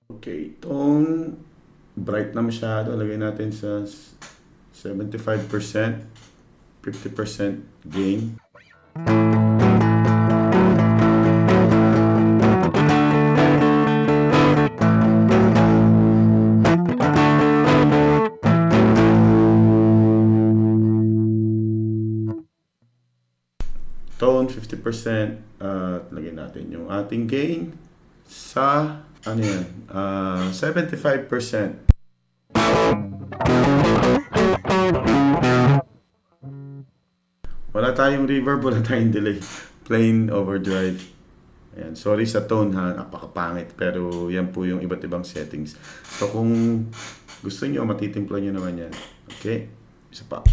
Okay, tone, bright na masyado. Lagay natin sa 75%, 50% gain. Tone 50%, at lagay natin yung ating gain sa ano yan, 75%. Wala tayong reverb, wala tayong delay. Plain overdrive. Ayan. Sorry sa tone ha, napakapangit. Pero yan po yung iba't ibang settings. So kung gusto nyo, matitimpla nyo naman yan. Okay? Isa pa.